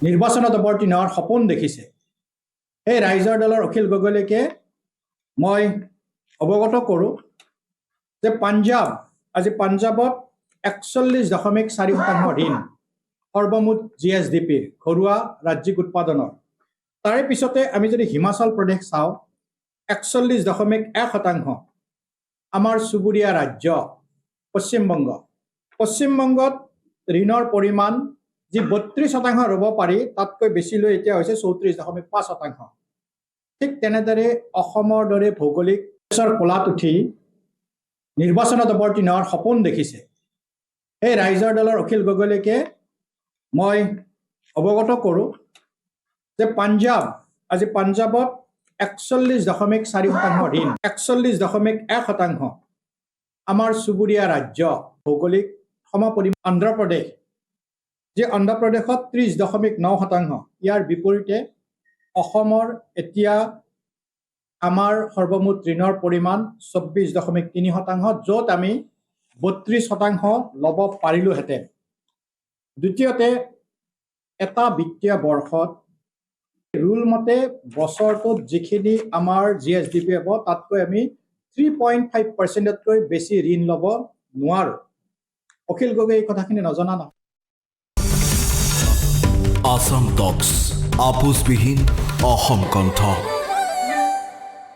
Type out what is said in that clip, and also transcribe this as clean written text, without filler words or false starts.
নিৰ্বাচনত অৱতীৰ্ণ হোৱাৰ সপোন দেখিছে। সেই ৰাইজৰ দলৰ অখিল গগৈলৈকে মই অৱগত কৰোঁ যে আজি পাঞ্জাৱত 41.4% ঋণ সৰ্বমুঠ GSDPৰ ঘৰুৱা ৰাজ্যিক উৎপাদনৰ। তাৰে পিছতে আমি যদি হিমাচল প্ৰদেশ চাওঁ 41.1%। আমাৰ চুবুৰীয়া ৰাজ্য পশ্চিমবংগত ঋণৰ পৰিমাণ যি 32% ৰ'ব পাৰি তাতকৈ বেছি লৈ এতিয়া হৈছে 34.5%। ঠিক তেনেদৰে অসমৰ দৰে ভৌগোলিক কোলাত উঠি নিৰ্বাচনত অৱতীৰ্ণ হোৱাৰ সপোন দেখিছে। সেই ৰাইজৰ দলৰ অখিল গগৈলৈকে মই অৱগত কৰোঁ যে আজি পাঞ্জাৱত 41.4% ঋণ 41.1%। আমাৰ চুবুৰীয়া ৰাজ্য ভৌগোলিক সমপৰিমাণ অন্ধ্ৰপ্ৰদেশ, যি অন্ধ্ৰপ্ৰদেশত 30.9%। ইয়াৰ বিপৰীতে অসমৰ এতিয়া আমাৰ সৰ্বমুঠ ঋণৰ পৰিমাণ 24.3%, য'ত আমি 32% ল'ব পাৰিলোহেঁতেন। দ্বিতীয়তে, এটা বিত্তীয় বৰ্ষত ৰুল মতে বছৰটোত যিখিনি আমাৰ GSDP হ'ব তাতকৈ আমি 3.5%তকৈ বেছি ঋণ ল'ব নোৱাৰোঁ। অখিল গগৈ এই কথাখিনি নজনা নহয়। আসাম টক্স আপোচবিহীন অসম কণ্ঠ।